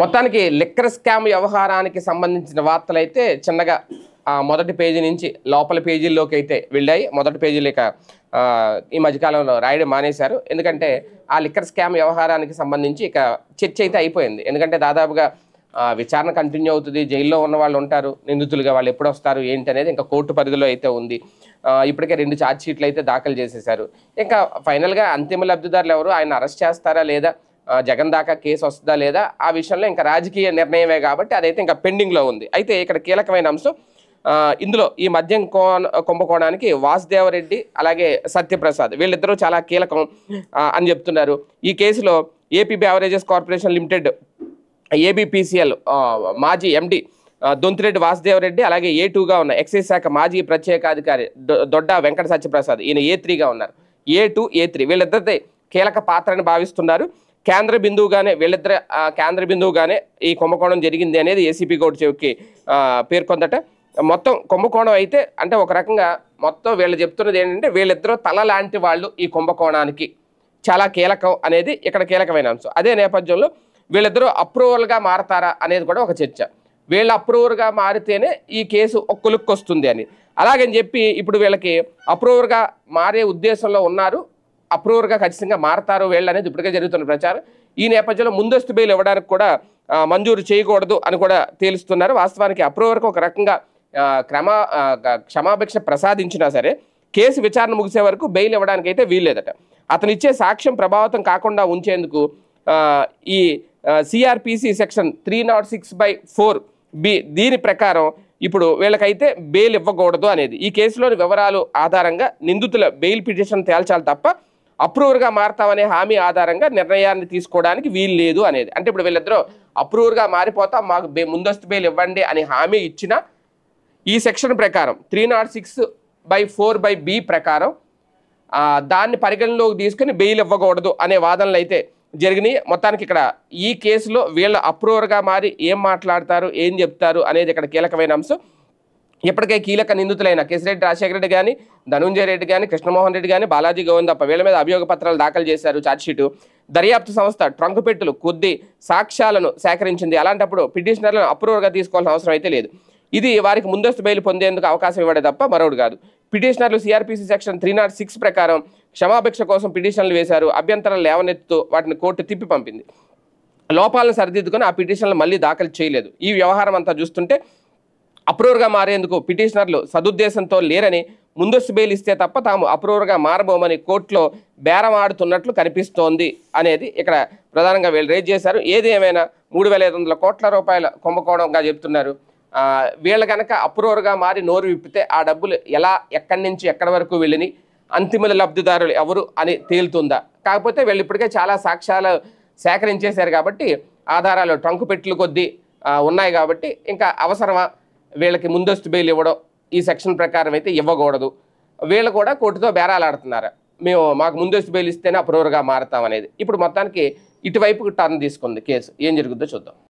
మొత్తానికి liquor scam వ్యవహారానికి సంబంధించిన వార్తలైతే చిన్నగా మొదటి పేజీ నుంచి లోపల పేజీల్లోకి అయితే వెళ్ళాయి. మొదటి పేజీలు ఇక ఈ మధ్యకాలంలో రాయడం మానేశారు. ఎందుకంటే ఆ లిక్కర్ స్కామ్ వ్యవహారానికి సంబంధించి ఇక చర్చ అయితే అయిపోయింది. ఎందుకంటే దాదాపుగా విచారణ కంటిన్యూ అవుతుంది. జైల్లో ఉన్న వాళ్ళు ఉంటారు నిందితులుగా, వాళ్ళు ఎప్పుడు వస్తారు ఏంటి అనేది ఇంకా కోర్టు పరిధిలో అయితే ఉంది. ఇప్పటికే 2 ఛార్జ్ షీట్లు అయితే దాఖలు చేసేశారు. ఇంకా ఫైనల్గా అంతిమ లబ్ధిదారులు ఎవరు, ఆయన అరెస్ట్ చేస్తారా లేదా, జగన్ దాకా కేసు వస్తుందా లేదా, ఆ విషయంలో ఇంకా రాజకీయ నిర్ణయమే కాబట్టి అదైతే ఇంకా పెండింగ్లో ఉంది. అయితే ఇక్కడ కీలకమైన అంశం ఇందులో ఈ మద్యం కుంభకోణానికి వాసుదేవరెడ్డి అలాగే సత్యప్రసాద్ వీళ్ళిద్దరూ చాలా కీలకం అని చెప్తున్నారు. ఈ కేసులో ఏపీ బెవరేజెస్ కార్పొరేషన్ లిమిటెడ్ ఏబిపిసిఎల్ మాజీ ఎండి దొంతిరెడ్డి వాసుదేవరెడ్డి అలాగే A2గా ఉన్న ఎక్సైజ్ శాఖ మాజీ ప్రత్యేకాధికారి దొడ్డ వెంకట సత్యప్రసాద్ ఈయన A3గా ఉన్నారు. A2 A3 వీళ్ళిద్దరిదే కీలక పాత్రని భావిస్తున్నారు. కేంద్ర బిందువుగానే వీళ్ళిద్దరు కేంద్ర బిందువుగానే ఈ కుంభకోణం జరిగింది అనేది ఏసీపీ కోర్టు చెవికి పేర్కొందట. మొత్తం కుంభకోణం అయితే అంటే ఒక రకంగా మొత్తం వీళ్ళు చెప్తున్నది ఏంటంటే వీళ్ళిద్దరూ తల లాంటి వాళ్ళు ఈ కుంభకోణానికి చాలా కీలకం అనేది ఇక్కడ కీలకమైన అంశం. అదే నేపథ్యంలో వీళ్ళిద్దరూ అప్రూవల్గా మారతారా అనేది కూడా ఒక చర్చ. వీళ్ళు అప్రూవర్గా మారితేనే ఈ కేసు ఒక కొలుక్కు వస్తుంది అని అలాగని చెప్పి ఇప్పుడు వీళ్ళకి అప్రూవర్గా మారే ఉద్దేశంలో ఉన్నారు. అప్రూవర్గా ఖచ్చితంగా మారతారు వీళ్ళు అనేది ఇప్పటికే జరుగుతున్న ప్రచారం. ఈ నేపథ్యంలో ముందస్తు బెయిల్ ఇవ్వడానికి కూడా మంజూరు చేయకూడదు అని కూడా తేలుస్తున్నారు. వాస్తవానికి అప్రూవర్కి ఒక రకంగా క్షమాభిక్ష ప్రసాదించినా సరే కేసు విచారణ ముగిసే వరకు బెయిల్ ఇవ్వడానికి అయితే వీల్లేదట. అతను ఇచ్చే సాక్ష్యం ప్రభావితం కాకుండా ఉంచేందుకు ఈ సిఆర్పిసి సెక్షన్ 306/4B దీని ప్రకారం ఇప్పుడు వీళ్ళకైతే బెయిల్ ఇవ్వకూడదు అనేది. ఈ కేసులోని వివరాలు ఆధారంగా నిందితుల బెయిల్ పిటిషన్ తేల్చాలి తప్ప అప్రూవర్గా మారతామనే హామీ ఆధారంగా నిర్ణయాన్ని తీసుకోవడానికి వీలు లేదు అనేది. అంటే ఇప్పుడు వీళ్ళిద్దరూ అప్రూవర్గా మారిపోతాం, మాకు ముందస్తు బెయిల్ ఇవ్వండి అని హామీ ఇచ్చిన ఈ సెక్షన్ ప్రకారం 306/4B ప్రకారం దాన్ని పరిగణలోకి తీసుకుని బెయిల్ ఇవ్వకూడదు అనే వాదనలు అయితే జరిగినాయి. మొత్తానికి ఇక్కడ ఈ కేసులో వీళ్ళ అప్రూవర్గా మారి ఏం మాట్లాడతారు, ఏం చెప్తారు అనేది ఇక్కడ కీలకమైన అంశం. ఇప్పటికే కీలక నిందితులైన కేసిరెడ్డి రాజశేఖర రెడ్డి కానీ, ధనుంజయ రెడ్డి కానీ, కృష్ణమోహన్ రెడ్డి కానీ, బాలాజీ గోవిందప్ప వీళ్ళ మీద అభియోగ పత్రాలు దాఖలు చేశారు. ఛార్జ్షీటు దర్యాప్తు సంస్థ ట్రంక్ పెట్టులు కొద్ది సాక్ష్యాలను సేకరించింది. అలాంటప్పుడు పిటిషనర్లను అప్రూవర్గా తీసుకోవాల్సిన అవసరం అయితే లేదు. ఇది వారికి ముందస్తు బెయిల్ పొందేందుకు అవకాశం ఇవ్వడే తప్ప మరొకటి కాదు. పిటిషనర్లు సిఆర్పిసి సెక్షన్ 306 ప్రకారం క్షమాభిక్ష కోసం పిటిషన్లు వేశారు. అభ్యంతరాలు లేవనెత్తుతూ వాటిని కోర్టు తిప్పి పంపింది. లోపాలను సరిదిద్దుకొని ఆ పిటిషన్లు మళ్ళీ దాఖలు చేయలేదు. ఈ వ్యవహారం అంతా చూస్తుంటే అప్రూవర్గా మారేందుకు పిటిషనర్లు సదుద్దేశంతో లేరని, ముందస్తు బెయిల్ ఇస్తే తప్ప తాము అప్రూవర్గా మారబోమని కోర్టులో బేరం ఆడుతున్నట్లు కనిపిస్తోంది అనేది ఇక్కడ ప్రధానంగా వీళ్ళు రేజ్ చేశారు. ఏది ఏమైనా 3,500 కోట్ల రూపాయల కుంభకోణంగా చెప్తున్నారు. వీళ్ళ కనుక అప్రూవర్గా మారి నోరు విప్పితే ఆ డబ్బులు ఎలా, ఎక్కడి నుంచి ఎక్కడి వరకు వెళ్ళినాయి, అంతిమ లబ్ధిదారులు ఎవరు అని తేలుతుందా? కాకపోతే వీళ్ళు ఇప్పటికే చాలా సాక్ష్యాలు సేకరించేశారు కాబట్టి ఆధారాలు ట్రంక్ పెట్టులు కొద్దీ ఉన్నాయి కాబట్టి ఇంకా అవసరమా వీళ్ళకి ముందస్తు బెయిల్ ఇవ్వడం, ఈ సెక్షన్ ప్రకారం అయితే ఇవ్వకూడదు. వీళ్ళు కూడా కోర్టుతో బేరాలాడుతున్నారు. మాకు ముందస్తు బెయిల్ ఇస్తేనే అప్రూవర్గా మారతాం అనేది. ఇప్పుడు మొత్తానికి ఇటువైపు టర్న్ తీసుకుంది కేసు. ఏం జరుగుతుందో చూద్దాం.